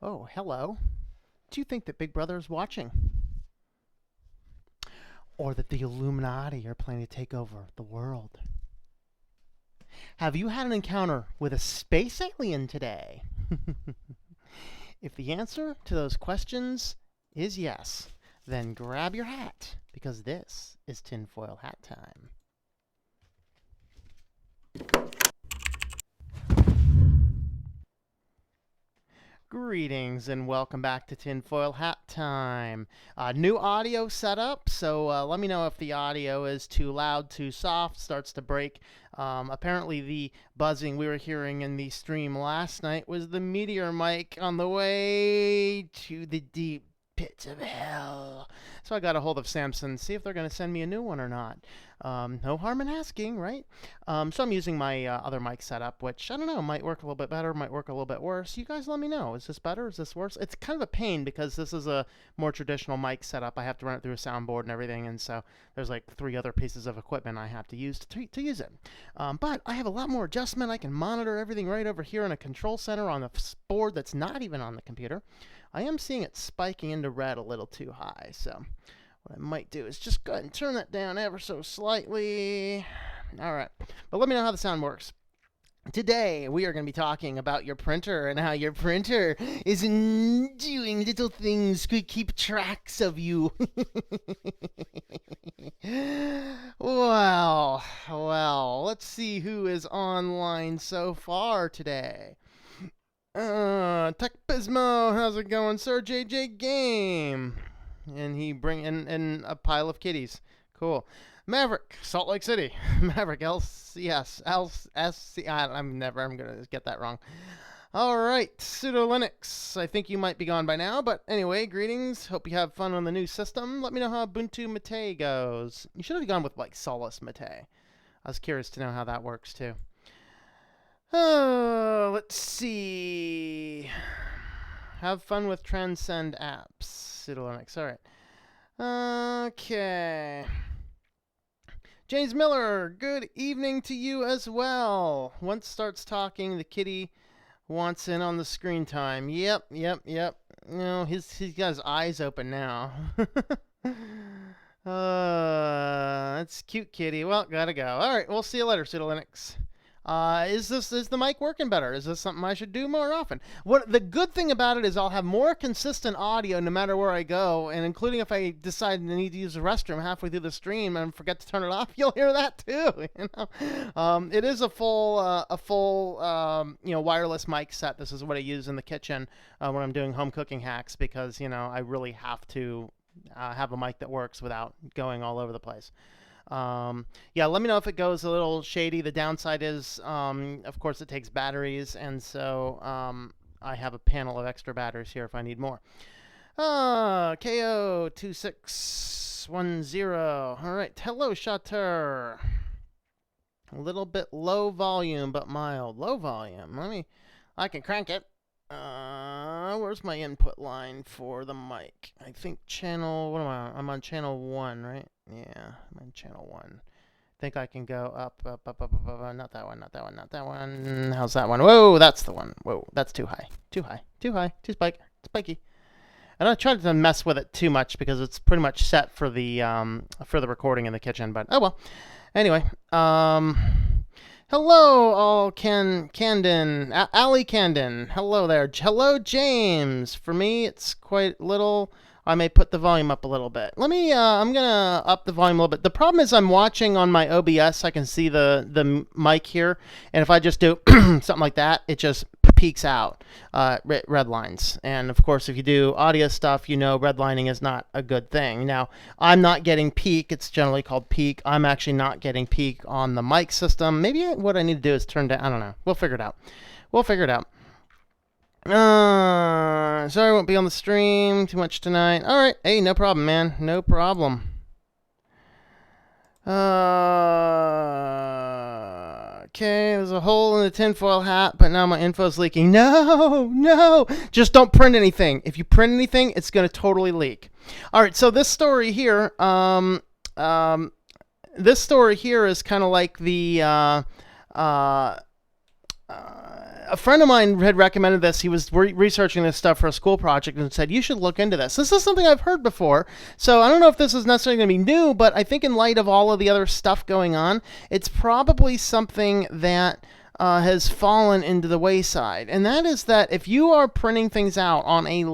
Oh, hello. Do you think that Big Brother is watching? Or that the Illuminati are planning to take over the world? Have you had an encounter with a space alien today? If the answer to those questions is yes, then grab your hat because this is tinfoil hat time. Greetings and welcome back to Tinfoil Hat Time. New audio setup, so let me know if the audio is too loud, too soft, starts to break. Apparently, the buzzing we were hearing in the stream last night was the meteor mic on the way to the deep pits of hell. So I got a hold of Samsung, see if they're going to send me a new one or not. No harm in asking, right? So I'm using my other mic setup, which I don't know, might work a little bit better, might work a little bit worse. You guys let me know. Is this better? Is this worse? It's kind of a pain because this is a more traditional mic setup. I have to run it through a soundboard and everything, and so there's like 3 other pieces of equipment I have to use to use it. But I have a lot more adjustment. I can monitor everything right over here in a control center on a board that's not even on the computer. I am seeing it spiking into red a little too high, so what I might do is just go ahead and turn that down ever so slightly. All right, but let me know how the sound works. Today, we are going to be talking about your printer and how your printer is doing little things to keep tracks of you. Well, let's see who is online so far today. Tech Bismo, how's it going, Sir JJ Game? And he bring in a pile of kitties. Cool. Maverick, Salt Lake City. Maverick, LCS, LSC. I'm gonna get that wrong. All right, Pseudo Linux. I think you might be gone by now, but anyway, greetings. Hope you have fun on the new system. Let me know how Ubuntu Mate goes. You should have gone with like Solus Mate. I was curious to know how that works too. Oh, let's see. Have fun with Transcend apps. Pseudo Linux. All right. Okay. James Miller, good evening to you as well. Once starts talking, the kitty wants in on the screen time. Yep. No, he's got his eyes open now. That's cute, kitty. Well, gotta go. All right, we'll see you later, Pseudo Linux. Is the mic working better? Is this something I should do more often? What the good thing about it is I'll have more consistent audio no matter where I go, and including if I decide to need to use the restroom halfway through the stream and forget to turn it off, you'll hear that too. It is a full wireless mic set. This is what I use in the kitchen when I'm doing home cooking hacks because I really have to have a mic that works without going all over the place. Yeah, let me know if it goes a little shady. The downside is, of course, it takes batteries, and so I have a panel of extra batteries here if I need more. KO2610. All right, hello, Shatter. A little bit low volume, but mild. Low volume. I can crank it. Where's my input line for the mic? I think channel, what am I on? I'm on channel 1, right? Yeah, I'm on channel 1. I think I can go up. Not that one. How's that one? Whoa, that's the one. Whoa, that's too high. Too spiky. I don't try to mess with it too much because it's pretty much set for the recording in the kitchen, but oh well. Anyway, hello, all Candon, Ali Candon. Hello there. Hello, James. For me, it's quite little. I may put the volume up a little bit. I'm gonna up the volume a little bit. The problem is I'm watching on my OBS. I can see the mic here, and if I just do something like that, it just peaks out, red lines. And of course, if you do audio stuff, redlining is not a good thing. Now, I'm not getting peak. It's generally called peak. I'm actually not getting peak on the mic system. Maybe what I need to do is turn down. I don't know. We'll figure it out. Sorry I won't be on the stream too much tonight. All right. Hey, no problem, man. No problem. Okay, there's a hole in the tinfoil hat, but now my info's leaking. No! Just don't print anything. If you print anything, it's going to totally leak. All right, so this story here, is kind of like the, a friend of mine had recommended this. He was researching this stuff for a school project and said, you should look into this. This is something I've heard before. So I don't know if this is necessarily going to be new, but I think in light of all of the other stuff going on, it's probably something that has fallen into the wayside. And that is that if you are printing things out on a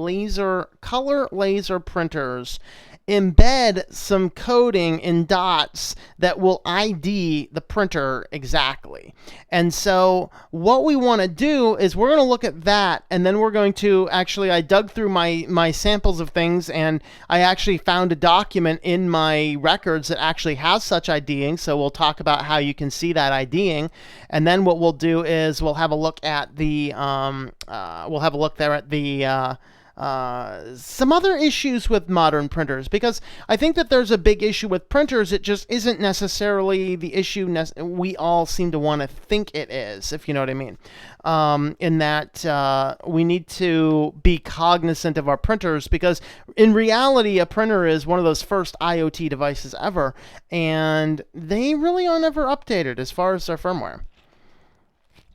color laser printers, embed some coding in dots that will ID the printer exactly. And so what we want to do is we're going to look at that, and then we're going to actually, I dug through my samples of things, and I actually found a document in my records that actually has such IDing. So we'll talk about how you can see that IDing. And then what we'll do is we'll have a look at the some other issues with modern printers, because I think that there's a big issue with printers. It just isn't necessarily the issue we all seem to want to think it is, if you know what I mean. In that we need to be cognizant of our printers, because in reality, a printer is one of those first IoT devices ever, and they really aren't ever updated as far as their firmware.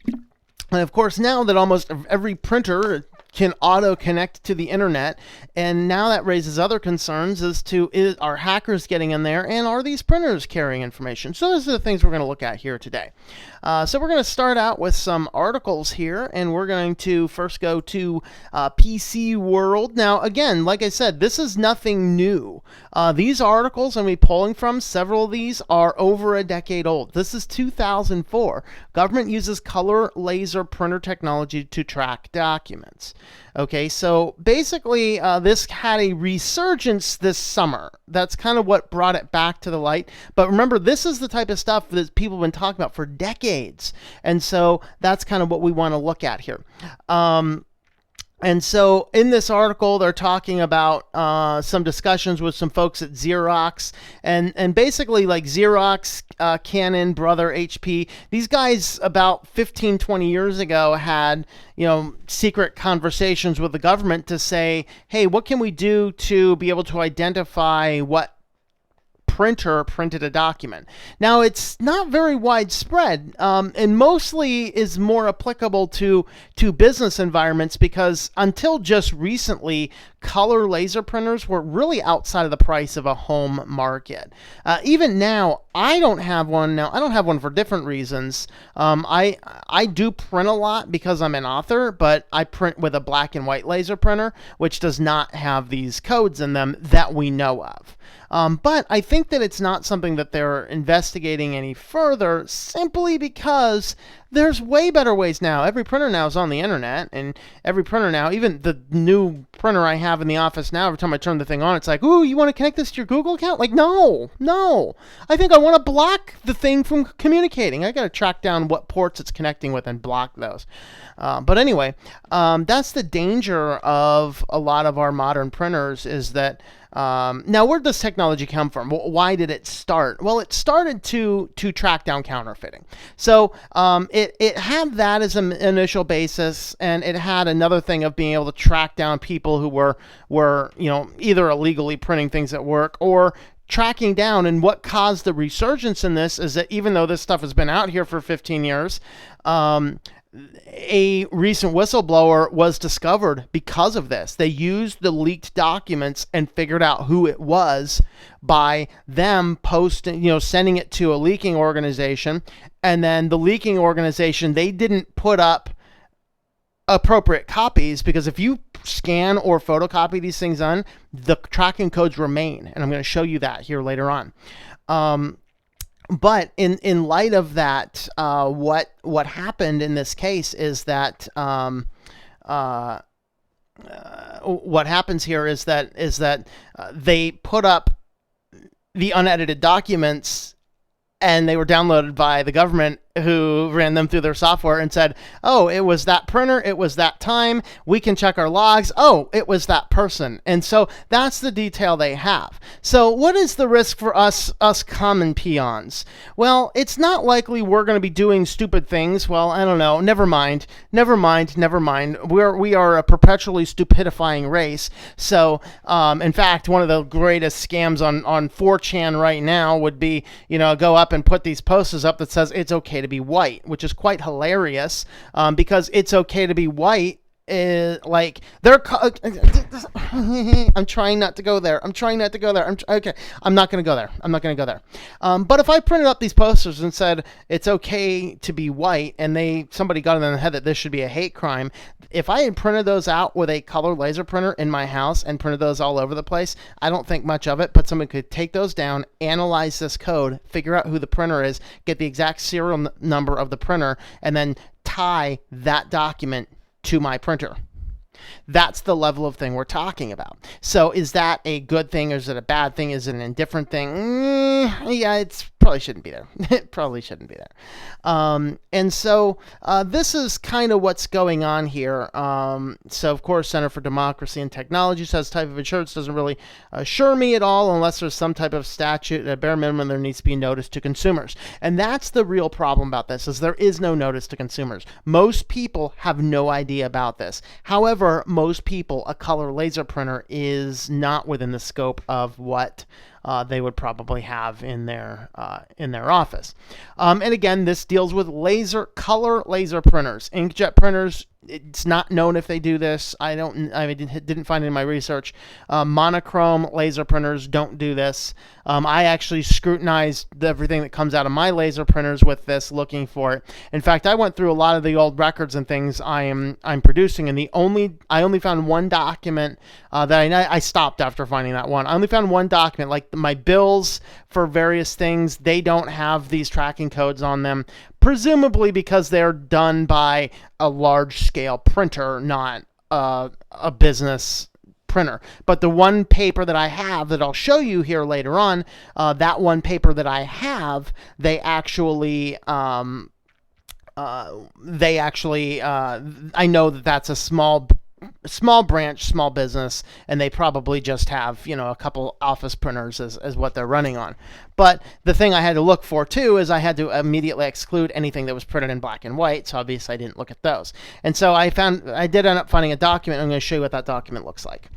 And of course, now that almost every printer can auto-connect to the internet, and now that raises other concerns as to, are hackers getting in there, and are these printers carrying information? So those are the things we're going to look at here today. So we're going to start out with some articles here, and we're going to first go to PC World. Now, again, like I said, this is nothing new. These articles I'm pulling from, several of these are over a decade old. This is 2004. Government uses color laser printer technology to track documents. Okay, so basically this had a resurgence this summer. That's kind of what brought it back to the light. But remember, this is the type of stuff that people have been talking about for decades. And so that's kind of what we want to look at here. And so in this article, they're talking about some discussions with some folks at Xerox, and basically like Xerox, Canon, Brother, HP. These guys about 15, 20 years ago had, secret conversations with the government to say, hey, what can we do to be able to identify what printer printed a document? Now, it's not very widespread, and mostly is more applicable to business environments, because until just recently, color laser printers were really outside of the price of a home market. Even now, I don't have one. Now, I don't have one for different reasons. I do print a lot because I'm an author, but I print with a black and white laser printer, which does not have these codes in them that we know of. But I think that it's not something that they're investigating any further, simply because there's way better ways now. Every printer now is on the internet, and every printer now, even the new printer I have in the office now, every time I turn the thing on, it's like, ooh, you want to connect this to your Google account? Like, no. I think I want to block the thing from communicating. I got to track down what ports it's connecting with and block those. But anyway, that's the danger of a lot of our modern printers, is that now, where does technology come from? Why did it start? Well, it started to track down counterfeiting. So it had that as an initial basis, and it had another thing of being able to track down people who were either illegally printing things at work or tracking down. And what caused the resurgence in this is that even though this stuff has been out here for 15 years, a recent whistleblower was discovered because of this. They used the leaked documents and figured out who it was by them posting, sending it to a leaking organization. And then the leaking organization, they didn't put up appropriate copies, because if you scan or photocopy these things on, the tracking codes remain. And I'm going to show you that here later on. But in light of that, what happened in this case is that what happens here is that they put up the unedited documents, and they were downloaded by the government, who ran them through their software and said, oh, it was that printer, it was that time, we can check our logs, oh, it was that person. And so that's the detail they have. So what is the risk for us common peons? Well, it's not likely we're going to be doing stupid things. Well, I don't know. Never mind. We are a perpetually stupidifying race. So, in fact, one of the greatest scams on 4chan right now would be, go up and put these posters up that says it's okay to be white, which is quite hilarious because it's okay to be white. Like I'm trying not to go there. Okay, I'm not going to go there. But if I printed up these posters and said it's okay to be white, and somebody got in their head that this should be a hate crime, if I had printed those out with a color laser printer in my house and printed those all over the place, I don't think much of it, but someone could take those down, analyze this code, figure out who the printer is, get the exact serial number of the printer, and then tie that document to my printer. That's the level of thing we're talking about. So is that a good thing, or is it a bad thing? Is it an indifferent thing? Yeah, it's probably shouldn't be there. It probably shouldn't be there. And so this is kind of what's going on here. So of course, Center for Democracy and Technology says type of insurance doesn't really assure me at all unless there's some type of statute. At a bare minimum, there needs to be notice to consumers. And that's the real problem about this, is there is no notice to consumers. Most people have no idea about this. However, most people, a color laser printer is not within the scope of what they would probably have in their office. And again, this deals with color laser printers. Inkjet printers, it's not known if they do this. I didn't find it in my research. Monochrome laser printers don't do this. I actually scrutinized everything that comes out of my laser printers with this, looking for it. In fact, I went through a lot of the old records and things I'm producing, and I only found one document that I stopped after finding that one. I only found one document, like my bills for various things. They don't have these tracking codes on them, presumably because they're done by a large-scale printer, not a business printer. But the one paper that I have that I'll show you here later on, that one paper that I have, they actually I know that that's a small branch, small business, and they probably just have, a couple office printers as what they're running on. But the thing I had to look for too is I had to immediately exclude anything that was printed in black and white, so obviously I didn't look at those. And so I did end up finding a document. I'm going to show you what that document looks like.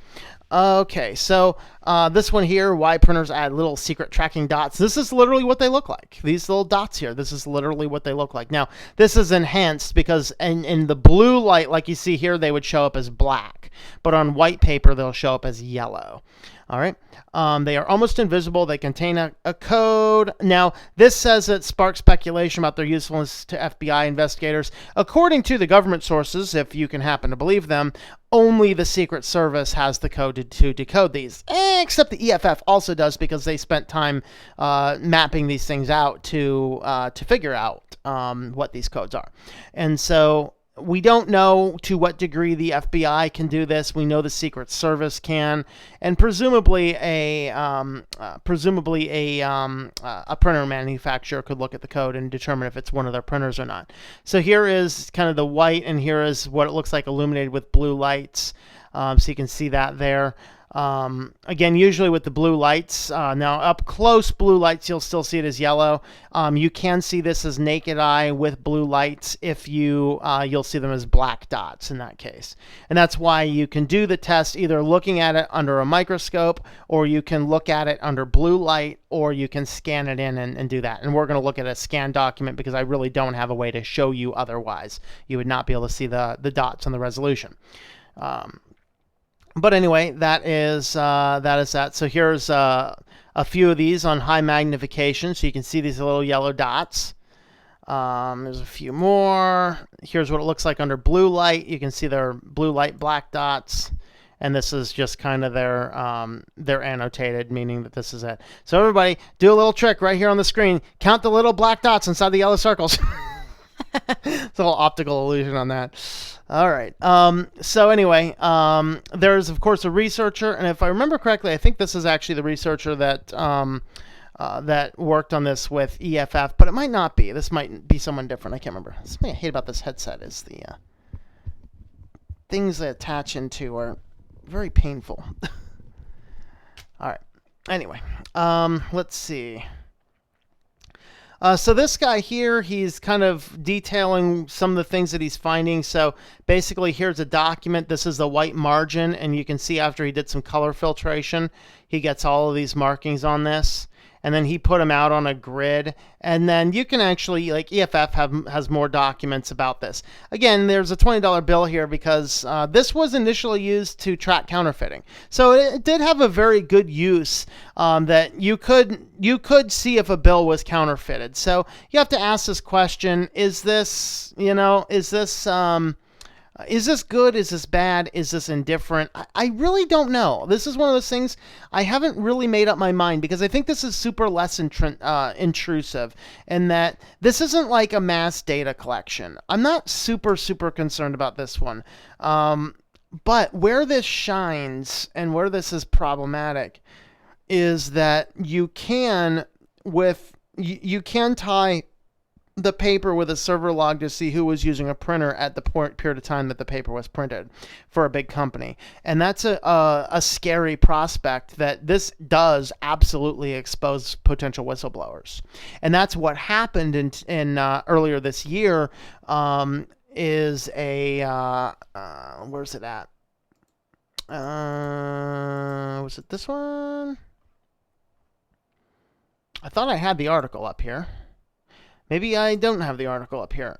Okay, so this one here, why printers add little secret tracking dots. This is literally what they look like. These little dots here, this is literally what they look like. Now, this is enhanced because in the blue light, like you see here, they would show up as black. But on white paper, they'll show up as yellow. All right. They are almost invisible. They contain a code. Now, this says it sparks speculation about their usefulness to FBI investigators. According to the government sources, if you can happen to believe them, only the Secret Service has the code to decode these. Except the EFF also does, because they spent time mapping these things out to figure out what these codes are. And so we don't know to what degree the FBI can do this. We know the Secret Service can, and presumably a printer manufacturer could look at the code and determine if it's one of their printers or not. So here is kind of the white, and here is what it looks like illuminated with blue lights. So you can see that there. Again, usually with the blue lights, now up close blue lights, you'll still see it as yellow. You can see this as naked eye with blue lights. If you'll see them as black dots in that case. And that's why you can do the test either looking at it under a microscope, or you can look at it under blue light, or you can scan it in and do that. And we're going to look at a scanned document because I really don't have a way to show you otherwise. You would not be able to see the dots on the resolution. But anyway, that is that. So here's a few of these on high magnification, so you can see these little yellow dots. There's a few more. Here's what it looks like under blue light. You can see their blue light black dots, and this is just kind of their annotated, meaning that this is it. So everybody, do a little trick right here on the screen. Count the little black dots inside the yellow circles. It's a little optical illusion on that. All right. So anyway, there's of course a researcher, and if I remember correctly, I think this is actually the researcher that that worked on this with EFF, but it might not be. This might be someone different. I can't remember. Something I hate about this headset is the things they attach into are very painful. All right. Anyway, let's see. So this guy here, he's kind of detailing some of the things that he's finding. So basically, here's a document. This is the white margin, and you can see after he did some color filtration, he gets all of these markings on this. and then he put them out on a grid. And then you can actually, like EFF has more documents about this. Again, there's a $20 bill here because this was initially used to track counterfeiting. So it did have a very good use that you could see if a bill was counterfeited. So you have to ask this question: is this, is this good? Is this bad? Is this indifferent? I really don't know. This is one of those things I haven't really made up my mind, because I think this is super less intrusive, in that this isn't like a mass data collection. I'm not super concerned about this one. But where this shines and where this is problematic is that you can tie the paper with a server log to see who was using a printer at the period of time that the paper was printed for a big company. And that's a scary prospect, that this does absolutely expose potential whistleblowers. And that's what happened in earlier this year. Is a where's it at? Was it this one? I thought I had the article up here. Maybe I don't have the article up here.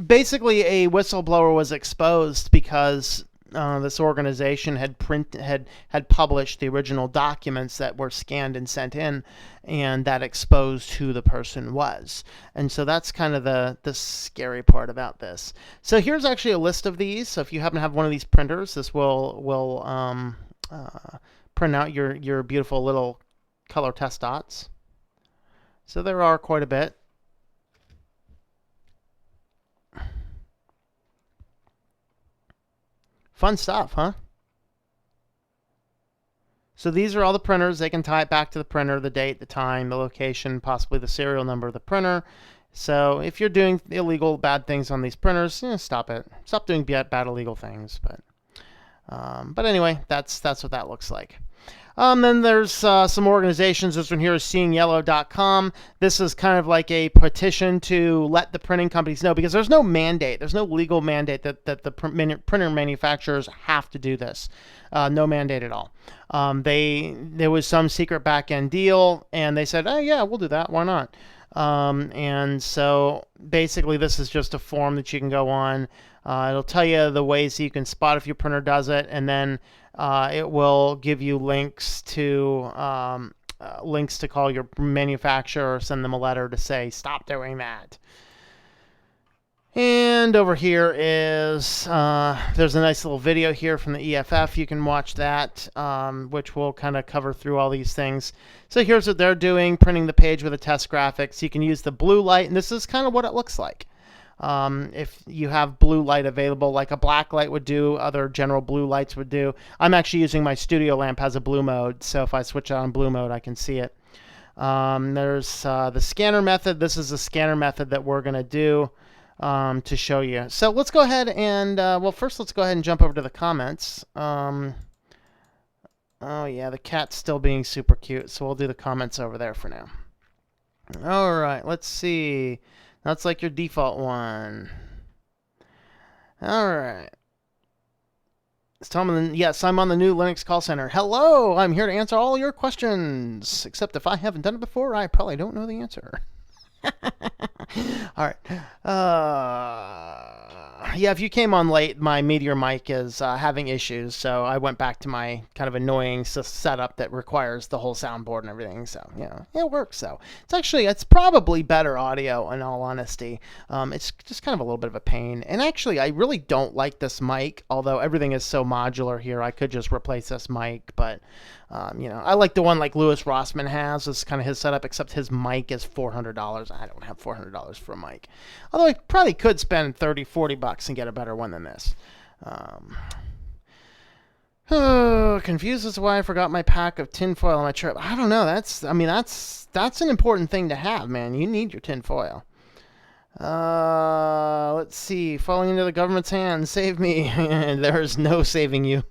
Basically, a whistleblower was exposed because this organization had published the original documents that were scanned and sent in, and that exposed who the person was. And so that's kind of the scary part about this. So here's actually a list of these. So if you happen to have one of these printers, this will print out your beautiful little color test dots. So there are quite a bit. Fun stuff, huh? So these are all the printers. They can tie it back to the printer, the date, the time, the location, possibly the serial number of the printer. So if you're doing illegal, bad things on these printers, stop it. Stop doing bad, illegal things. But anyway, that's what that looks like. Then there's some organizations. This one here is seeingyellow.com. This is kind of like a petition to let the printing companies know, because there's no mandate. There's no legal mandate that the printer manufacturers have to do this. No mandate at all. There was some secret back-end deal, and they said, oh, yeah, we'll do that. Why not? And so basically this is just a form that you can go on. It'll tell you the ways that you can spot if your printer does it, and then it will give you links to call your manufacturer or send them a letter to say, stop doing that. And over here is, there's a nice little video here from the EFF. You can watch that, which will kind of cover through all these things. So here's what they're doing, printing the page with a test graphics. You can use the blue light, and this is kind of what it looks like. If you have blue light available, like a black light would do, other general blue lights would do. I'm actually using my studio lamp has a blue mode, so if I switch it on blue mode, I can see it. There's the scanner method. This is the scanner method that we're going to do to show you. So let's go ahead and, well, first let's go ahead and jump over to the comments. Oh yeah, the cat's still being super cute, so we'll do the comments over there for now. All right, let's see. That's like your default one. All right. It's Tom. Yes, I'm on the new Linux call center. Hello, I'm here to answer all your questions. Except if I haven't done it before, I probably don't know the answer. All right. Yeah, if you came on late, my Meteor mic is having issues, so I went back to my kind of annoying setup that requires the whole soundboard and everything. So yeah, it works. So it's probably better audio, in all honesty. It's just kind of a little bit of a pain. And actually, I really don't like this mic, although everything is so modular here. I could just replace this mic, but I like the one like Louis Rossmann has. This is kind of his setup, except his mic is $400. I don't have $400 for a mic. Although I probably could spend $30-$40 and get a better one than this. Confused as to why I forgot my pack of tinfoil on my trip. I don't know. That's an important thing to have, man. You need your tinfoil. Let's see. Falling into the government's hands. Save me. There's no saving you.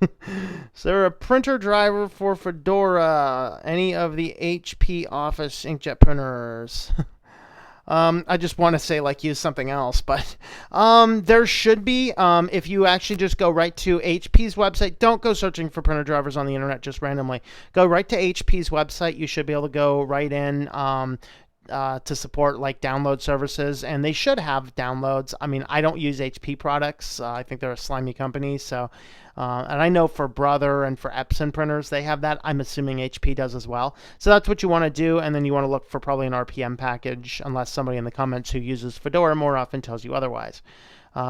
Is there a printer driver for Fedora? Any of the HP Office inkjet printers? I just want to say like use something else, but there should be, if you actually just go right to HP's website, don't go searching for printer drivers on the internet just randomly. Go right to HP's website. You should be able to go right in to support like download services, and they should have downloads. I mean, I don't use HP products. I think they're a slimy company, so and I know for Brother and for Epson printers, they have that. I'm assuming HP does as well. So that's what you want to do, and then you want to look for probably an RPM package, unless somebody in the comments who uses Fedora more often tells you otherwise.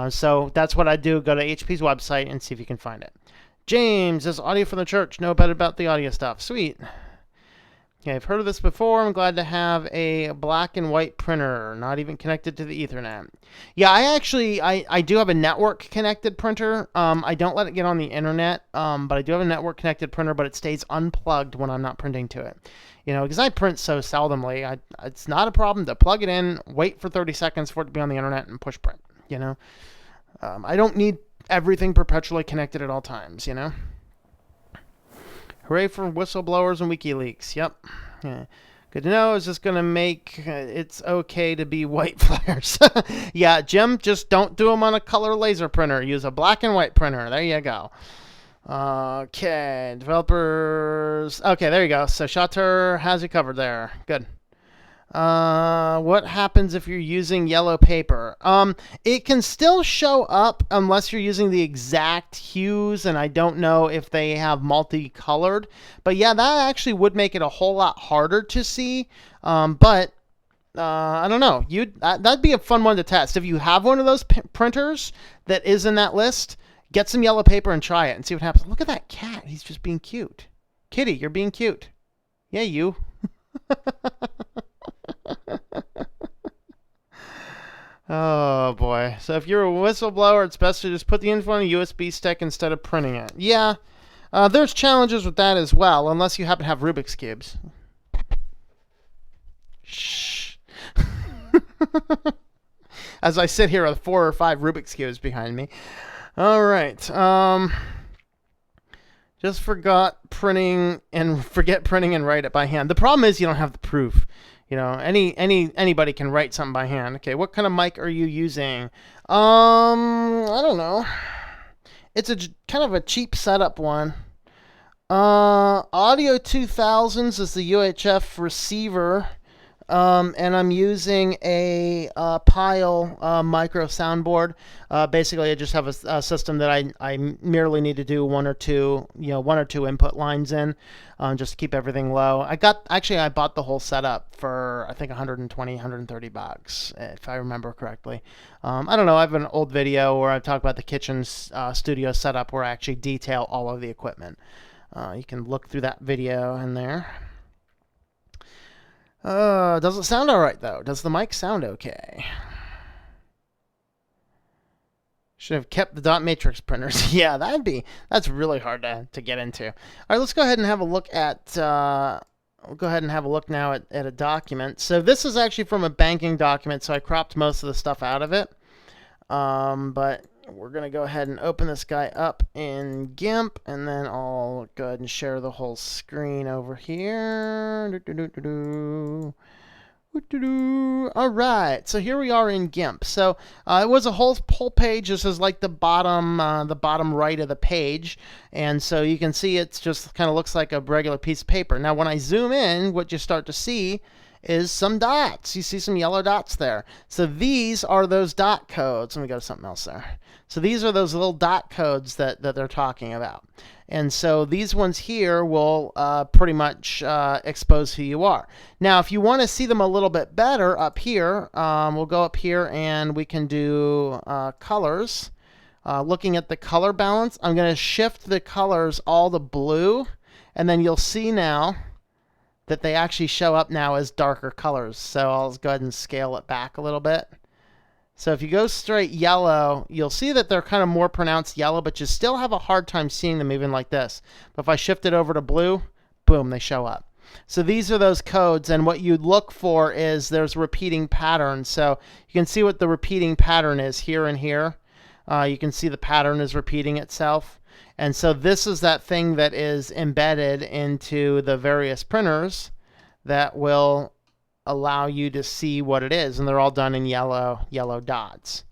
So that's what I do. Go to HP's website and see if you can find it. James, this audio from the church. Know better about the audio stuff. Sweet. Okay, I've heard of this before. I'm glad to have a black and white printer, not even connected to the Ethernet. Yeah, I do have a network connected printer. I don't let it get on the internet, but I do have a network connected printer, but it stays unplugged when I'm not printing to it. You know, because I print so seldomly, it's not a problem to plug it in, wait for 30 seconds for it to be on the internet, and push print, you know. I don't need everything perpetually connected at all times, you know. Hooray for whistleblowers and WikiLeaks. Yep. Yeah. Good to know. Is this going to make it's okay to be white flares? Yeah, Jim, just don't do them on a color laser printer. Use a black and white printer. There you go. Okay, developers. Okay, there you go. So Shatter has you covered there. Good. What happens if you're using yellow paper? It can still show up unless you're using the exact hues, and I don't know if they have multicolored. But yeah, that actually would make it a whole lot harder to see. But I don't know. That'd be a fun one to test. If you have one of those printers that is in that list, get some yellow paper and try it and see what happens. Look at that cat. He's just being cute. Kitty, you're being cute. Yeah, you. Oh boy. So if you're a whistleblower, it's best to just put the info on a USB stick instead of printing it. Yeah, there's challenges with that as well, unless you happen to have Rubik's Cubes. Shh. As I sit here with 4 or 5 Rubik's Cubes behind me. All right. Just forget printing and write it by hand. The problem is you don't have the proof. You know, anybody can write something by hand. Okay, what kind of mic are you using? I don't know. It's a kind of a cheap setup one. Audio 2000s is the UHF receiver. And I'm using a Pile micro soundboard. Basically, I just have a system that I merely need to do one or two input lines in, just to keep everything low. I bought the whole setup for I think 120, 130 bucks, if I remember correctly. I don't know. I have an old video where I talk about the kitchen studio setup where I actually detail all of the equipment. You can look through that video in there. Does it sound alright though? Does the mic sound okay? Should have kept the dot matrix printers. Yeah, that's really hard to get into. Alright, let's go ahead and have a look at we'll go ahead and have a look now at a document. So this is actually from a banking document, so I cropped most of the stuff out of it. But we're going to go ahead and open this guy up in GIMP, and then I'll go ahead and share the whole screen over here. All right, so here we are in GIMP. So it was a whole page. This is like the bottom right of the page, and so you can see it's just kind of looks like a regular piece of paper. Now, when I zoom in, what you start to see is some dots. You see some yellow dots there. So these are those dot codes. Let me go to something else there. So these are those little dot codes that they're talking about. And so these ones here will pretty much expose who you are. Now, if you want to see them a little bit better up here, we'll go up here and we can do colors. Looking at the color balance, I'm going to shift the colors all to blue, and then you'll see now that they actually show up now as darker colors. So I'll go ahead and scale it back a little bit. So if you go straight yellow, you'll see that they're kind of more pronounced yellow, but you still have a hard time seeing them even like this. But if I shift it over to blue, boom, they show up. So these are those codes, and what you look for is there's repeating patterns. So you can see what the repeating pattern is here and here. You can see the pattern is repeating itself. And so this is that thing that is embedded into the various printers that will allow you to see what it is, and they're all done in yellow dots.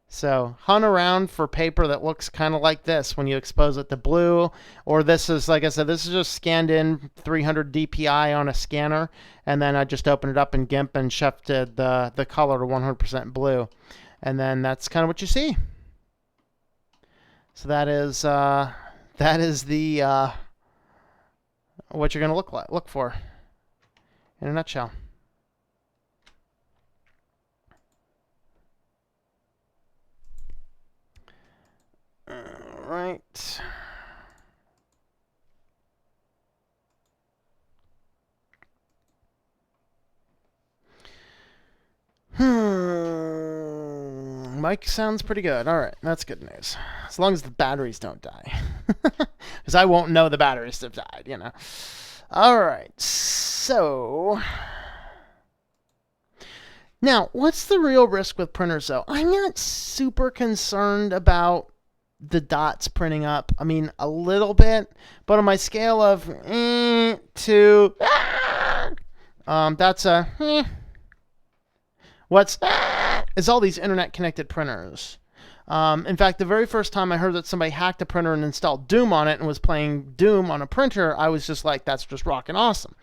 So hunt around for paper that looks kind of like this when you expose it to blue, or this is, like I said, this is just scanned in 300 DPI on a scanner, and then I just opened it up in GIMP and shifted the color to 100% blue, and then that's kind of what you see. So that is the what you're going to look for in a nutshell. Right. Mic sounds pretty good. All right, that's good news. As long as the batteries don't die. Because I won't know the batteries have died, you know. All right, so... Now, what's the real risk with printers, though? I'm not super concerned about the dots printing up. I mean, a little bit, but on my scale of to that's a what's is all these internet connected printers. In fact, the very first time I heard that somebody hacked a printer and installed Doom on it and was playing Doom on a printer, I was just like, that's just rockin' awesome.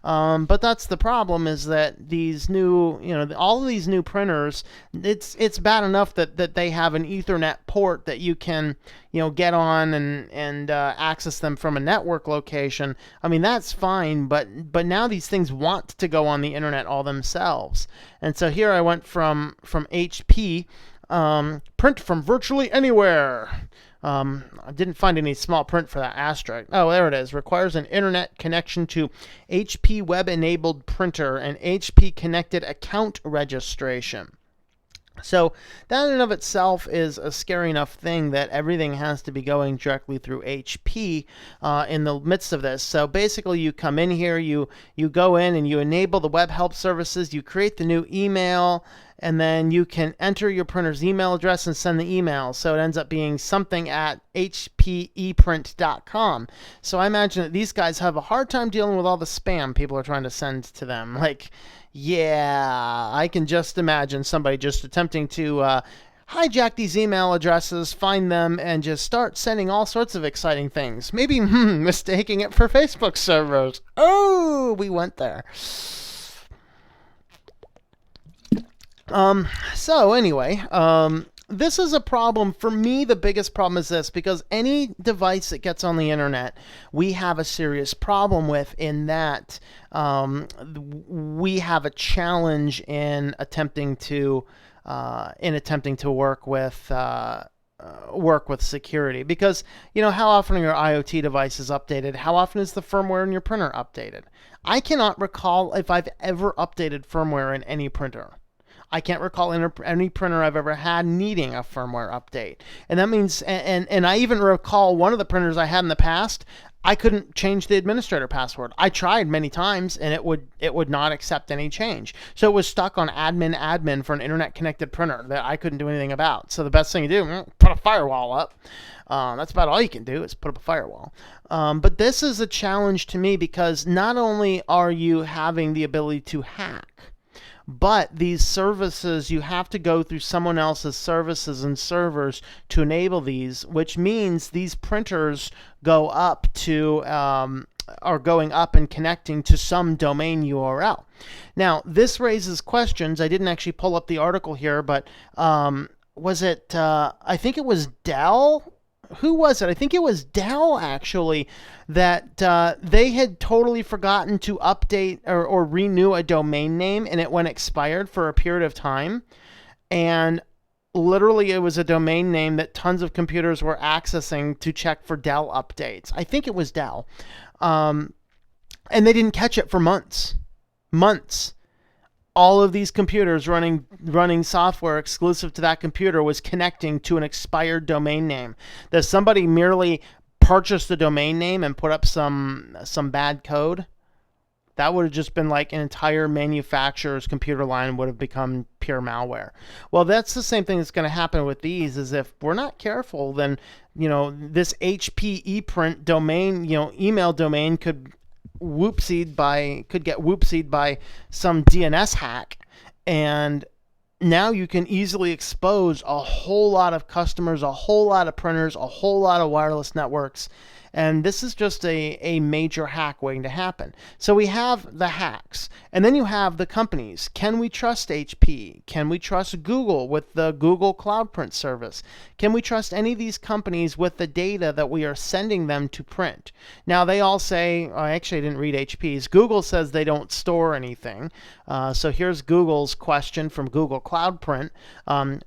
But that's the problem, is that these new, all of these new printers, it's bad enough that they have an Ethernet port that you can, get on and access them from a network location. I mean, that's fine, but now these things want to go on the internet all themselves. And so here I went from HP. Print from virtually anywhere. I didn't find any small print for that asterisk. Oh, there it is. Requires an internet connection to HP web-enabled printer and HP connected account registration. So that in and of itself is a scary enough thing that everything has to be going directly through HP in the midst of this. So basically you come in here, you go in and you enable the web help services, you create the new email, and then you can enter your printer's email address and send the email. So it ends up being something at hpeprint.com. So I imagine that these guys have a hard time dealing with all the spam people are trying to send to them. Like, yeah, I can just imagine somebody just attempting to hijack these email addresses, find them, and just start sending all sorts of exciting things. Maybe mistaking it for Facebook servers. Oh, we went there. So anyway, this is a problem. For me, the biggest problem is this, because any device that gets on the internet, we have a serious problem with, in that we have a challenge in attempting to work with security. Because, how often are your IoT devices updated? How often is the firmware in your printer updated? I cannot recall if I've ever updated firmware in any printer. I can't recall any printer I've ever had needing a firmware update. And that means, and I even recall one of the printers I had in the past, I couldn't change the administrator password. I tried many times, and it would not accept any change. So it was stuck on admin for an internet connected printer that I couldn't do anything about. So the best thing to do, put a firewall up. That's about all you can do, is put up a firewall. But this is a challenge to me, because not only are you having the ability to hack, but these services, you have to go through someone else's services and servers to enable these, which means these printers go up to, are going up and connecting to some domain URL. Now, this raises questions. I didn't actually pull up the article here, but was it, I think it was Dell? Who was it? I think it was Dell, actually, that they had totally forgotten to update or renew a domain name, and it went expired for a period of time. And literally, it was a domain name that tons of computers were accessing to check for Dell updates. I think it was Dell. And they didn't catch it for months. All of these computers running software exclusive to that computer was connecting to an expired domain name. That somebody merely purchased the domain name and put up some bad code, that would have just been like an entire manufacturer's computer line would have become pure malware. Well, that's the same thing that's going to happen with these, is if we're not careful, then this HP ePrint domain, email domain could whoopsied by some DNS hack, and now you can easily expose a whole lot of customers, a whole lot of printers, a whole lot of wireless networks. And this is just a major hack waiting to happen. So we have the hacks, and then you have the companies. Can we trust HP? Can we trust Google with the Google Cloud Print service? Can we trust any of these companies with the data that we are sending them to print? Now, they all say, actually, I didn't read HP's. Google says they don't store anything. So here's Google's question from Google Cloud Print.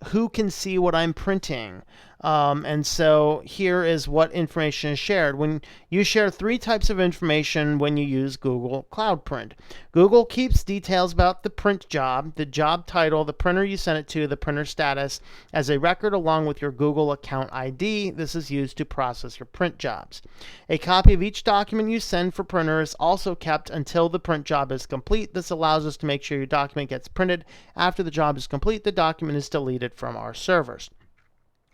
Who can see what I'm printing? And so here is what information is shared. When you share 3 types of information when you use Google Cloud Print. Google keeps details about the print job, the job title, the printer you sent it to, the printer status as a record along with your Google account ID. This is used to process your print jobs. A copy of each document you send for printer is also kept until the print job is complete. This allows us to make sure your document gets printed. After the job is complete, the document is deleted from our servers.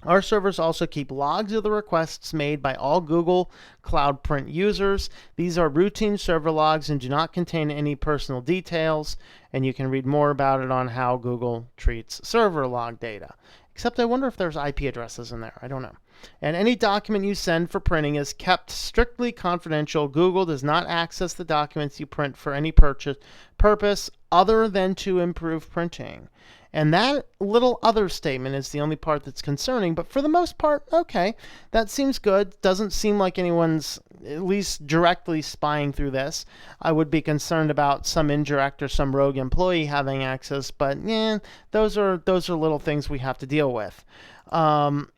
Our servers also keep logs of the requests made by all Google Cloud Print users. These are routine server logs and do not contain any personal details, and you can read more about it on how Google treats server log data. Except I wonder if there's IP addresses in there. I don't know. And any document you send for printing is kept strictly confidential. Google does not access the documents you print for any purpose other than to improve printing. And that little other statement is the only part that's concerning, but for the most part, okay, that seems good. Doesn't seem like anyone's at least directly spying through this. I would be concerned about some indirect or some rogue employee having access, but yeah, those are little things we have to deal with. How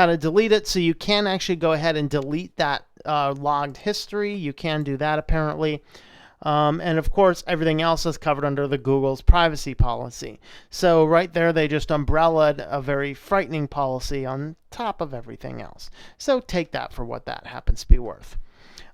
to delete it. So you can actually go ahead and delete that logged history. You can do that apparently. And of course, everything else is covered under the Google's privacy policy. So right there, they just umbrellaed a very frightening policy on top of everything else. So take that for what that happens to be worth.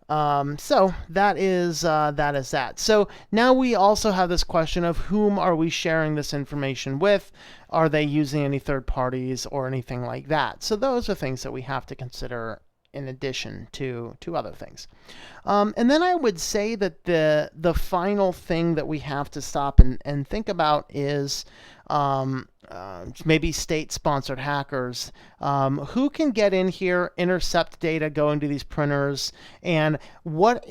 So that is that. So now we also have this question of whom are we sharing this information with? Are they using any third parties or anything like that? So those are things that we have to consider in addition to other things. And then I would say that the final thing that we have to stop and think about is maybe state-sponsored hackers who can get in here, intercept data, go into these printers, and what's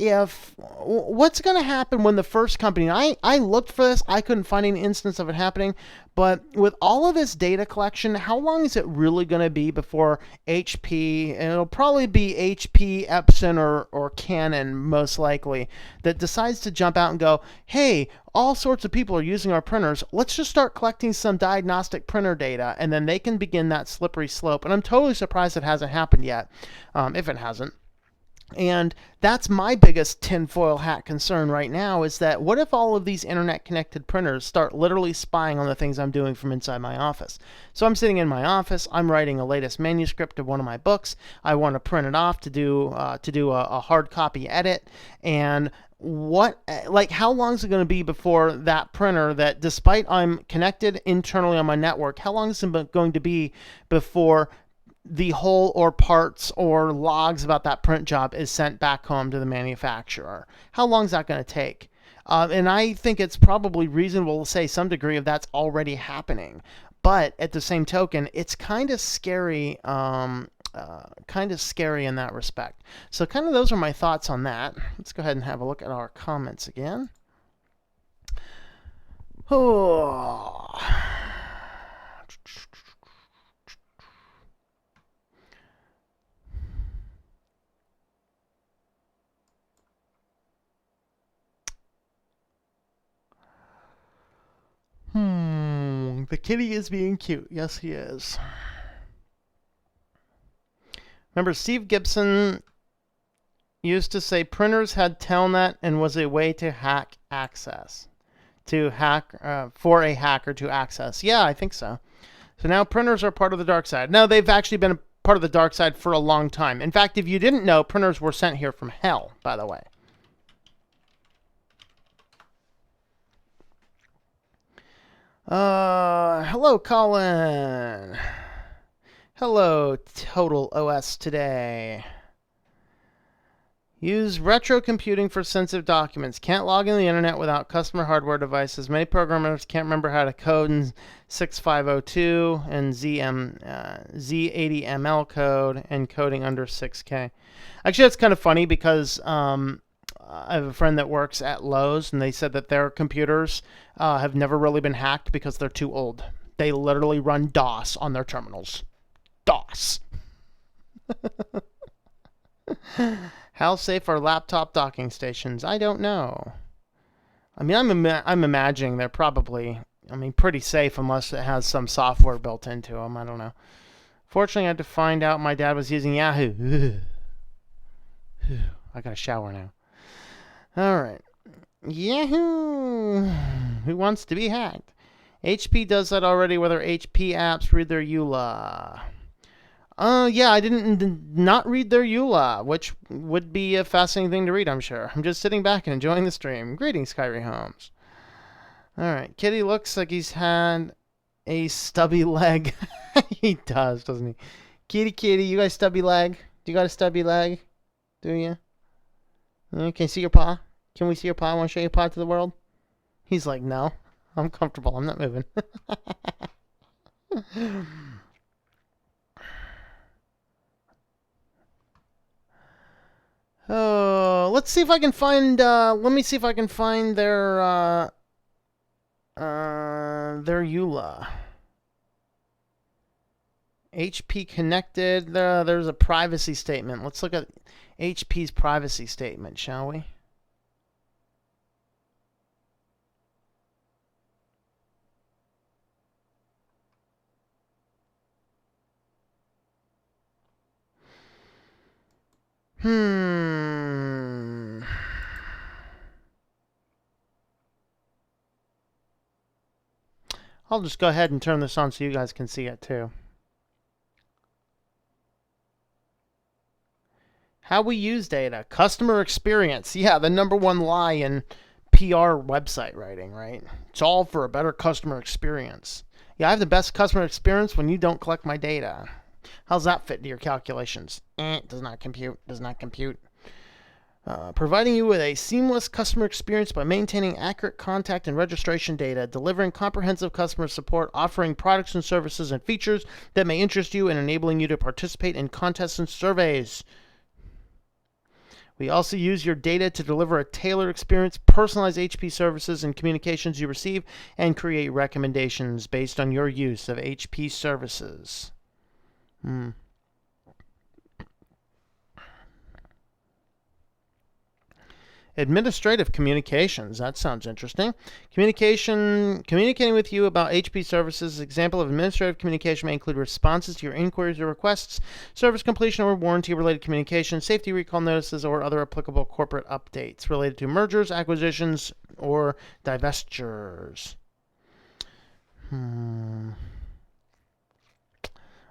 going to happen when the first company, I looked for this, I couldn't find any instance of it happening, but with all of this data collection, how long is it really going to be before HP, and it'll probably be HP, Epson, or Canon most likely, that decides to jump out and go, hey, all sorts of people are using our printers. Let's just start collecting some diagnostic printer data, and then they can begin that slippery slope. And I'm totally surprised it hasn't happened yet, if it hasn't. And that's my biggest tinfoil hat concern right now is that what if all of these internet-connected printers start literally spying on the things I'm doing from inside my office? So I'm sitting in my office, I'm writing a latest manuscript of one of my books, I want to print it off to do a hard copy edit, and how long is it going to be before that printer that, despite I'm connected internally on my network, how long is it going to be before the whole or parts or logs about that print job is sent back home to the manufacturer? How long is that going to take? And I think it's probably reasonable to say some degree of that's already happening. But at the same token, it's kind of scary. In that respect. So kind of those are my thoughts on that. Let's go ahead and have a look at our comments again. Oh. The kitty is being cute. Yes, he is. Remember, Steve Gibson used to say printers had telnet and was a way to hack access. For a hacker to access. Yeah, I think so. So now printers are part of the dark side. No, they've actually been a part of the dark side for a long time. In fact, if you didn't know, printers were sent here from hell, by the way. Hello, Colin. Hello, Total OS Today. Use retro computing for sensitive documents. Can't log in the internet without customer hardware devices. Many programmers can't remember how to code in 6502 and Z80ML code and coding under 6K. Actually, that's kind of funny because I have a friend that works at Lowe's, and they said that their computers have never really been hacked because they're too old. They literally run DOS on their terminals. DOS. How safe are laptop docking stations? I don't know. I mean, I'm imagining they're probably, pretty safe unless it has some software built into them. I don't know. Fortunately, I had to find out my dad was using Yahoo. I got a shower now. All right. Yahoo! Who wants to be hacked? HP does that already with their HP apps. Read their EULA. Yeah, I didn't not read their EULA, which would be a fascinating thing to read, I'm sure. I'm just sitting back and enjoying the stream. Greetings, Kyrie Holmes. All right, Kitty looks like he's had a stubby leg. He does, doesn't he? Kitty, you got a stubby leg? Do you got a stubby leg? Do you? Can you see your paw? Can we see your paw? I want to show your paw to the world. He's like, no, I'm comfortable. I'm not moving. Oh, let's see if I can find. Let me see if I can find their EULA. HP connected. There's a privacy statement. Let's look at HP's privacy statement, shall we? I'll just go ahead and turn this on so you guys can see it too. How we use data. Customer experience. Yeah, the number one lie in PR website writing, right? It's all for a better customer experience. Yeah, I have the best customer experience when you don't collect my data. How's that fit into your calculations? Does not compute. Does not compute. Providing you with a seamless customer experience by maintaining accurate contact and registration data, delivering comprehensive customer support, offering products and services and features that may interest you, and enabling you to participate in contests and surveys. We also use your data to deliver a tailored experience, personalize HP services and communications you receive, and create recommendations based on your use of HP services. Administrative communications. That sounds interesting. Communicating with you about HP services. Example of administrative communication may include responses to your inquiries or requests, service completion or warranty-related communication, safety recall notices, or other applicable corporate updates related to mergers, acquisitions, or divestitures.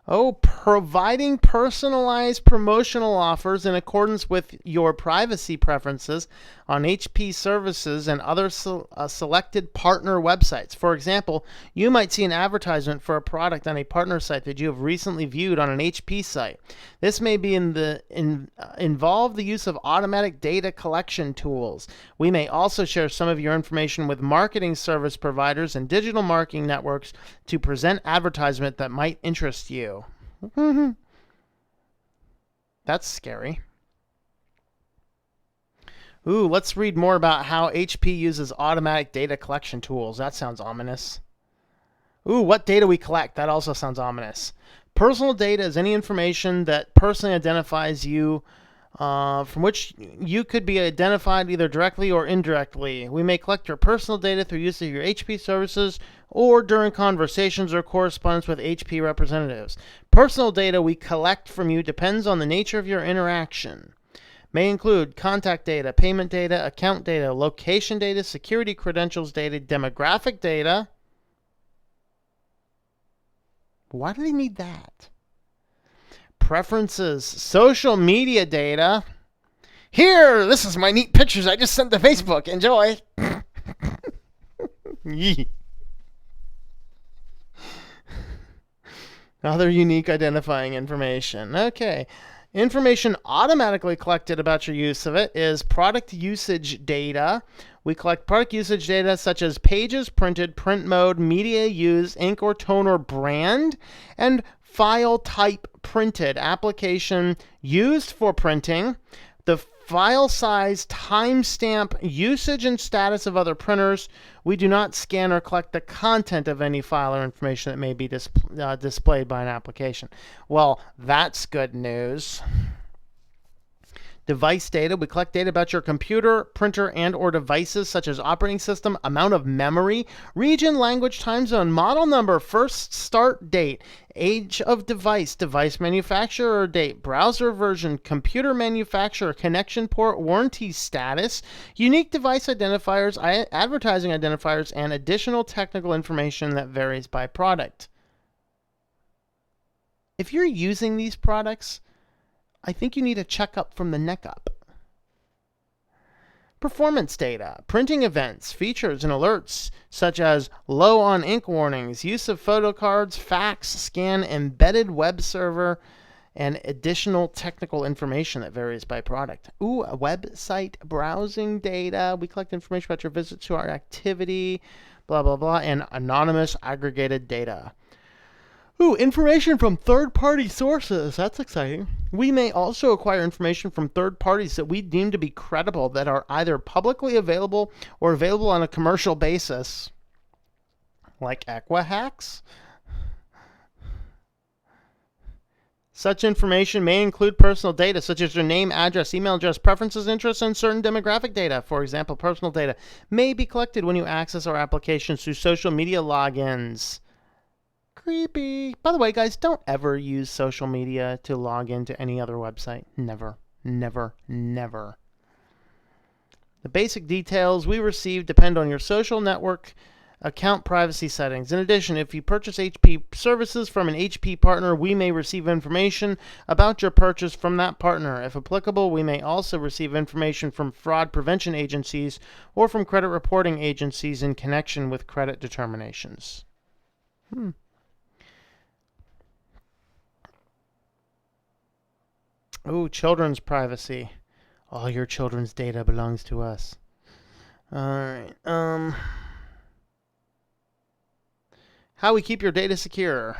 Oh, providing personalized promotional offers in accordance with your privacy preferences on HP services and other selected partner websites. For example, you might see an advertisement for a product on a partner site that you have recently viewed on an HP site. This may be involve the use of automatic data collection tools. We may also share some of your information with marketing service providers and digital marketing networks to present advertisement that might interest you. That's scary. Ooh, let's read more about how HP uses automatic data collection tools. That sounds ominous. Ooh, what data we collect. That also sounds ominous. Personal data is any information that personally identifies you, from which you could be identified either directly or indirectly. We may collect your personal data through use of your HP services or during conversations or correspondence with HP representatives. Personal data we collect from you depends on the nature of your interaction. May include contact data, payment data, account data, location data, security credentials data, demographic data. Why do they need that? Preferences, social media data. Here, this is my neat pictures I just sent to Facebook. Enjoy. Other unique identifying information. Okay. Information automatically collected about your use of it is product usage data. We collect product usage data such as pages printed, print mode, media used, ink or tone or brand, and file type printed, application used for printing, the file size, timestamp, usage and status of other printers. We do not scan or collect the content of any file or information that may be displayed by an application. Well, that's good news. Device data. We collect data about your computer, printer, and or devices such as operating system, amount of memory, region, language, time zone, model number, first start date, age of device, device manufacturer date, browser version, computer manufacturer, connection port, warranty status, unique device identifiers, advertising identifiers, and additional technical information that varies by product. If you're using these products, I think you need a checkup from the neck up. Performance data, printing events, features, and alerts such as low on ink warnings, use of photo cards, fax, scan, embedded web server, and additional technical information that varies by product. Ooh, a website browsing data. We collect information about your visits to our activity, blah, blah, blah, and anonymous aggregated data. Ooh, information from third-party sources. That's exciting. We may also acquire information from third parties that we deem to be credible that are either publicly available or available on a commercial basis, like Equihacks. Such information may include personal data such as your name, address, email address, preferences, interests, and certain demographic data. For example, personal data may be collected when you access our applications through social media logins. Creepy. By the way, guys, don't ever use social media to log into any other website. Never, never, never. The basic details we receive depend on your social network account privacy settings. In addition, if you purchase HP services from an HP partner, we may receive information about your purchase from that partner. If applicable, we may also receive information from fraud prevention agencies or from credit reporting agencies in connection with credit determinations. Ooh, children's privacy. All your children's data belongs to us. Alright, how we keep your data secure.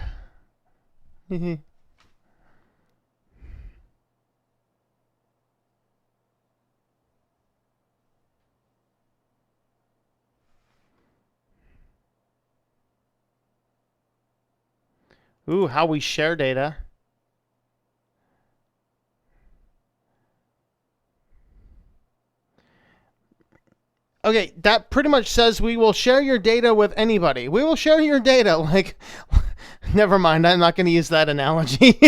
Ooh, how we share data. Okay, that pretty much says we will share your data with anybody. We will share your data. Like, never mind. I'm not going to use that analogy.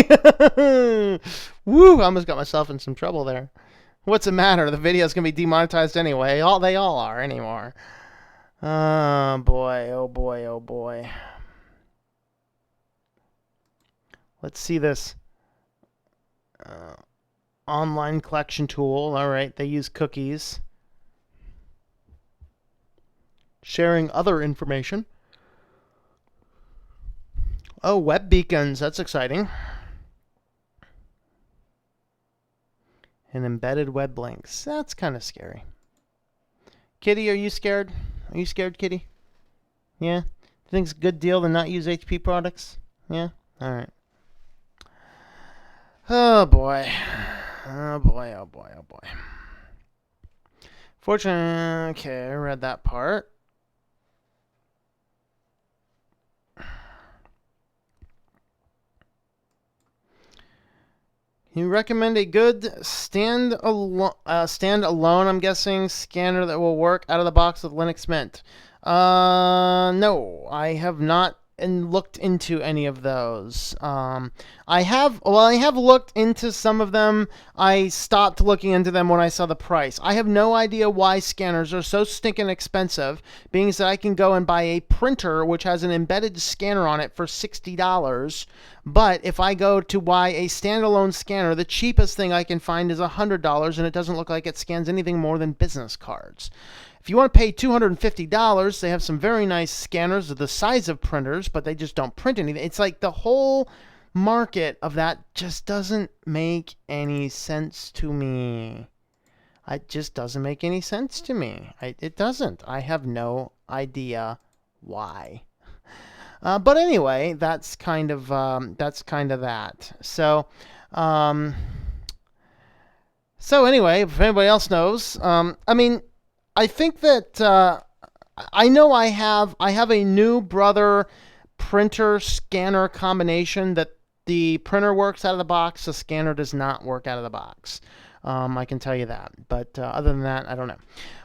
Woo! I almost got myself in some trouble there. What's the matter? The video's going to be demonetized anyway. They all are anymore. Oh, boy. Oh, boy. Oh, boy. Let's see this. Online collection tool. All right, they use cookies. Sharing other information. Oh, web beacons. That's exciting. And embedded web links. That's kind of scary. Kitty, are you scared? Are you scared, Kitty? Yeah? You think it's a good deal to not use HP products? Yeah? Alright. Oh, boy. Oh, boy, oh, boy, oh, boy. Fortunately, okay, I read that part. You recommend a good standalone, I'm guessing, scanner that will work out of the box with Linux Mint? No, I have not looked into any of those. I have looked into some of them. I stopped looking into them when I saw the price. I have no idea why scanners are so stinking expensive, being that I can go and buy a printer which has an embedded scanner on it for $60. But if I go to buy a standalone scanner, the cheapest thing I can find is $100, and it doesn't look like it scans anything more than business cards. If you want to pay $250, they have some very nice scanners of the size of printers, but they just don't print anything. It's like the whole market of that just doesn't make any sense to me. It just doesn't make any sense to me. It doesn't. I have no idea why. But anyway, that's kind of that. So anyway, if anybody else knows, I mean, I think that I know I have a new Brother printer scanner combination that the printer works out of the box. The scanner does not work out of the box. I can tell you that. But other than that, I don't know.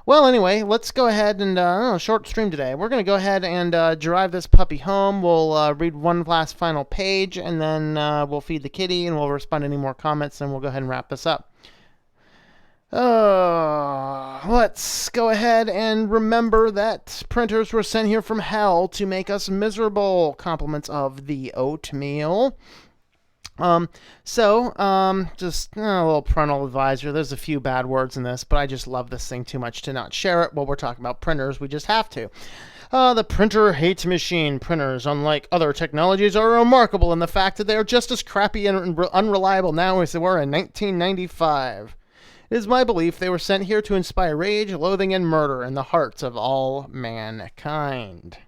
Well, anyway, let's go ahead and short stream today. We're going to go ahead and drive this puppy home. We'll read one last final page, and then we'll feed the kitty, and we'll respond to any more comments, and we'll go ahead and wrap this up. Let's go ahead and remember that printers were sent here from hell to make us miserable. Compliments of the oatmeal. Just a little parental advisor. There's a few bad words in this, but I just love this thing too much to not share it. While we're talking about printers, we just have to. The printer hate machine. Printers, unlike other technologies, are remarkable in the fact that they are just as crappy and unreliable now as they were in 1995. It is my belief they were sent here to inspire rage, loathing, and murder in the hearts of all mankind.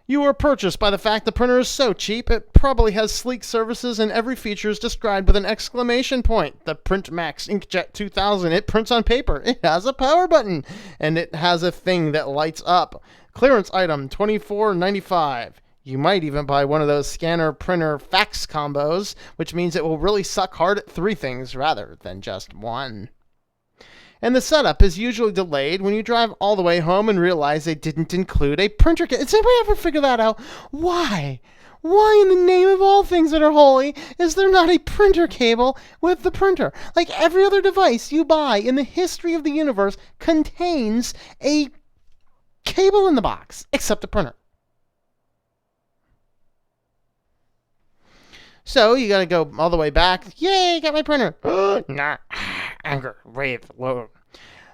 You were purchased by the fact the printer is so cheap, it probably has sleek surfaces and every feature is described with an exclamation point. The Print Max Inkjet 2000, it prints on paper, it has a power button, and it has a thing that lights up. Clearance item, $24.95. You might even buy one of those scanner printer fax combos, which means it will really suck hard at 3 things rather than just 1. And the setup is usually delayed when you drive all the way home and realize they didn't include a printer kit. Does anybody ever figure that out? Why? Why in the name of all things that are holy is there not a printer cable with the printer? Like every other device you buy in the history of the universe contains a cable in the box, except the printer. So you got to go all the way back. Yay, got my printer. Nah, anger, rave, load.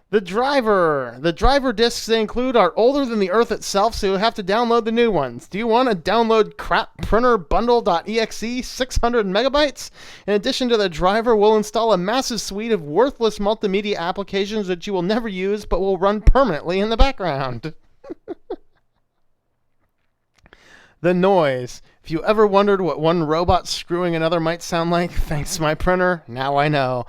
The driver discs they include are older than the Earth itself, so you'll have to download the new ones. Do you want to download crapprinterbundle.exe 600 megabytes? In addition to the driver, we'll install a massive suite of worthless multimedia applications that you will never use but will run permanently in the background. The noise. If you ever wondered what one robot screwing another might sound like, thanks to my printer, now I know.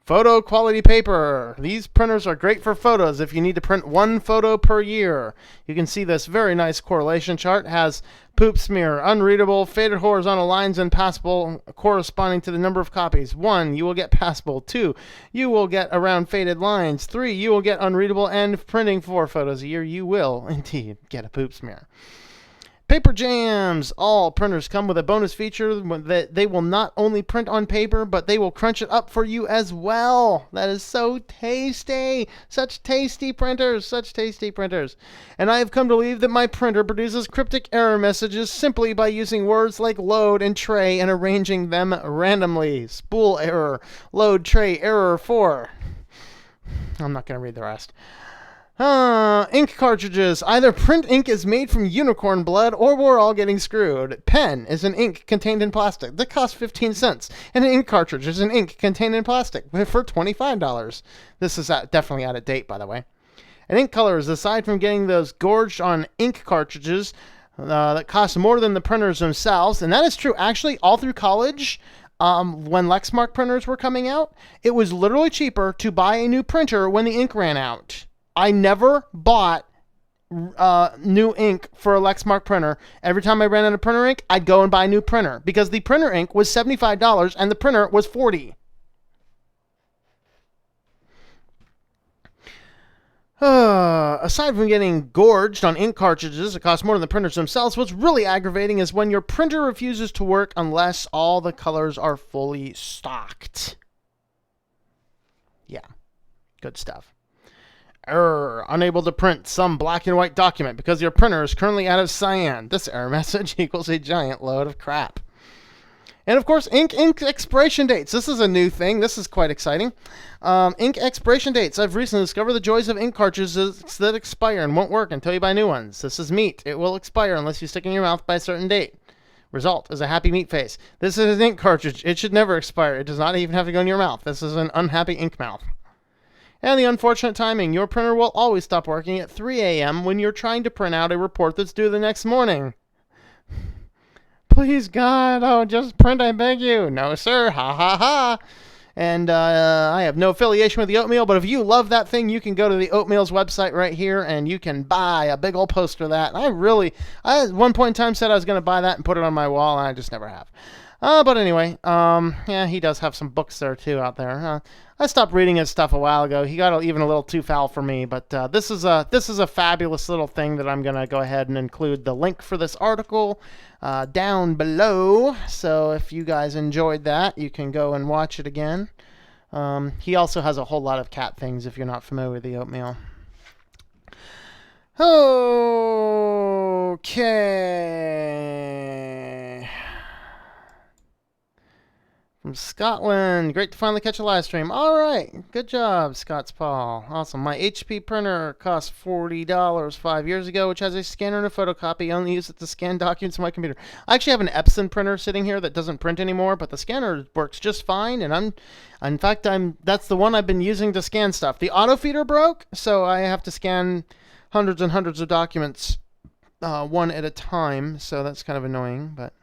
Photo quality paper. These printers are great for photos if you need to print 1 photo per year. You can see this very nice correlation chart. It has poop smear, unreadable, faded horizontal lines, and passable corresponding to the number of copies. 1, you will get passable. 2, you will get around faded lines. 3, you will get unreadable, and printing 4 photos a year, you will indeed get a poop smear. Paper jams! All printers come with a bonus feature that they will not only print on paper, but they will crunch it up for you as well. That is so tasty! Such tasty printers! Such tasty printers! And I have come to believe that my printer produces cryptic error messages simply by using words like load and tray and arranging them randomly. Spool error. Load tray error 4. I'm not going to read the rest. Ink cartridges. Either print ink is made from unicorn blood or we're all getting screwed. Pen is an ink contained in plastic that costs 15 cents. And an ink cartridge is an ink contained in plastic for $25. This is definitely out of date, by the way. And ink colors, aside from getting those gorged on ink cartridges that cost more than the printers themselves, and that is true actually all through college. When Lexmark printers were coming out, it was literally cheaper to buy a new printer when the ink ran out. I never bought new ink for a Lexmark printer. Every time I ran out of printer ink, I'd go and buy a new printer because the printer ink was $75 and the printer was $40. Aside from getting gorged on ink cartridges that cost more than the printers themselves, what's really aggravating is when your printer refuses to work unless all the colors are fully stocked. Yeah, good stuff. Error, unable to print some black and white document because your printer is currently out of cyan. This error message equals a giant load of crap. And of course, ink expiration dates. This is a new thing. This is quite exciting. Ink expiration dates. I've recently discovered the joys of ink cartridges that expire and won't work until you buy new ones. This is meat. It will expire unless you stick it in your mouth by a certain date. Result is a happy meat face. This is an ink cartridge. It should never expire. It does not even have to go in your mouth. This is an unhappy ink mouth. And the unfortunate timing. Your printer will always stop working at 3 a.m. when you're trying to print out a report that's due the next morning. Please, God, oh, just print, I beg you. No, sir, ha, ha, ha. And I have no affiliation with the Oatmeal, but if you love that thing, you can go to the Oatmeal's website right here, and you can buy a big old poster of that. I at one point in time said I was going to buy that and put it on my wall, and I just never have. But anyway, yeah, he does have some books there, too, out there. I stopped reading his stuff a while ago. He got even a little too foul for me, but this is a fabulous little thing that I'm going to go ahead and include the link for this article down below. So if you guys enjoyed that, you can go and watch it again. He also has a whole lot of cat things if you're not familiar with the Oatmeal. Okay. From Scotland. Great to finally catch a live stream. All right. Good job, Scott's Paul. Awesome. My HP printer cost $40 5 years ago, which has a scanner and a photocopy. I only use it to scan documents on my computer. I actually have an Epson printer sitting here that doesn't print anymore, but the scanner works just fine. And that's the one I've been using to scan stuff. The auto feeder broke, so I have to scan hundreds and hundreds of documents one at a time. So that's kind of annoying, but.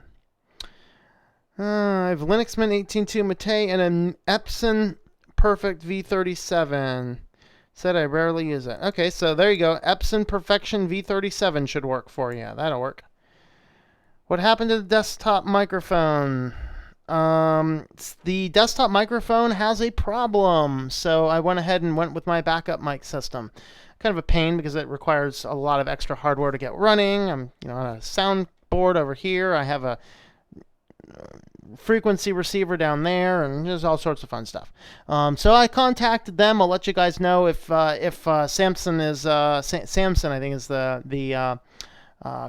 I have Linux Mint 18.2 Mate and an Epson Perfect V37. Said I rarely use it. Okay, so there you go. Epson Perfection V37 should work for you. That'll work. What happened to the desktop microphone? The desktop microphone has a problem, so I went ahead and went with my backup mic system. Kind of a pain because it requires a lot of extra hardware to get running. I'm on a soundboard over here. I have a frequency receiver down there, and there's all sorts of fun stuff. So I contacted them. I'll let you guys know if Samson is Samson, I think, is the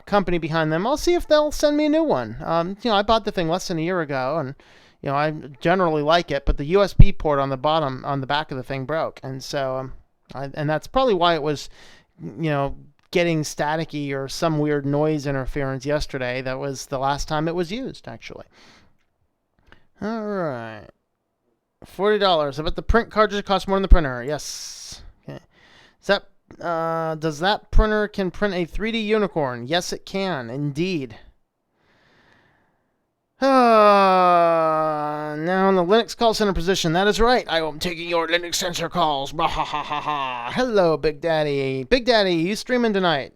company behind them. I'll see if they'll send me a new one. I bought the thing less than a year ago, and I generally like it, but the USB port on the back of the thing broke, and so and that's probably why it was getting staticky or some weird noise interference yesterday. That was the last time it was used, actually. All right. $40. I bet the print cartridge costs more than the printer. Yes. Okay. Does that printer can print a 3D unicorn? Yes, it can, indeed. Now in the Linux call center position. That is right. I am taking your Linux sensor calls. Bah, ha, ha, ha, ha. Hello, Big Daddy. Big Daddy, you streaming tonight?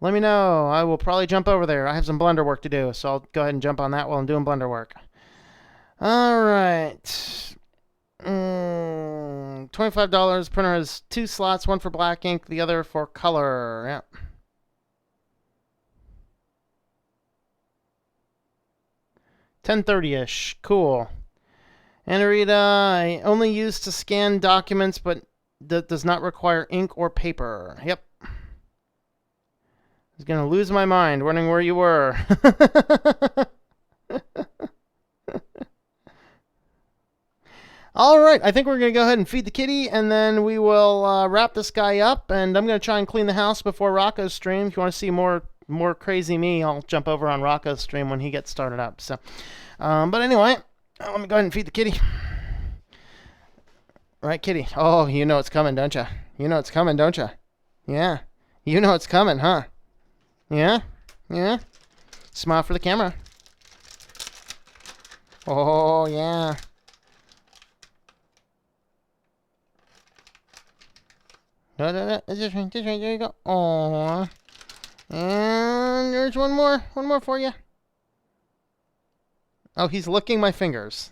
Let me know. I will probably jump over there. I have some Blender work to do, so I'll go ahead and jump on that while I'm doing Blender work. All right. $25. Printer has 2 slots, one for black ink, the other for color. Yeah. $10.30-ish. Cool. Anarita, I only use to scan documents, but that does not require ink or paper. Yep. I was going to lose my mind wondering where you were. All right, I think we're going to go ahead and feed the kitty, and then we will wrap this guy up, and I'm going to try and clean the house before Rocco's stream. If you want to see more crazy me, I'll jump over on Rocco's stream when he gets started up. So, but anyway, let me go ahead and feed the kitty. Right, kitty? Oh, you know it's coming, don't you? You know it's coming, don't you? Yeah. You know it's coming, huh? Yeah? Yeah? Smile for the camera. Oh, yeah. No. This right. There you go. Aww. And there's one more for you. Oh, he's licking my fingers.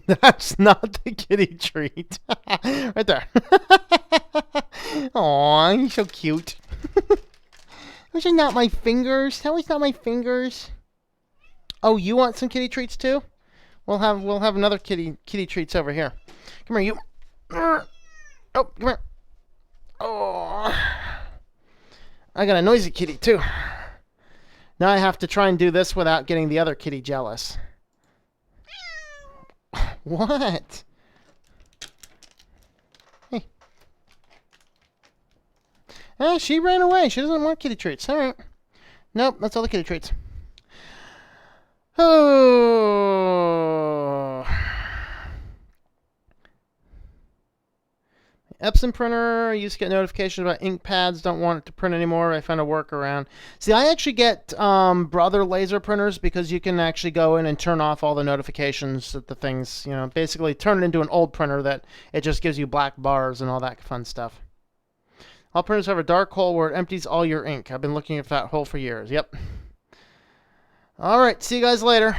That's not the kitty treat. Right there. Aw, he's so cute. Those are not my fingers. That was not my fingers. Oh, you want some kitty treats too? We'll have another kitty treats over here. Come here, you. Oh, come here. Oh. I got a noisy kitty too. Now I have to try and do this without getting the other kitty jealous. What? Hey. She ran away. She doesn't want kitty treats. All right. Nope, that's all the kitty treats. Oh. Epson printer, I used to get notifications about ink pads, don't want it to print anymore. I found a workaround. See, I actually get Brother laser printers because you can actually go in and turn off all the notifications that the things, basically turn it into an old printer that it just gives you black bars and all that fun stuff. All printers have a dark hole where it empties all your ink. I've been looking at that hole for years. Yep. All right, see you guys later.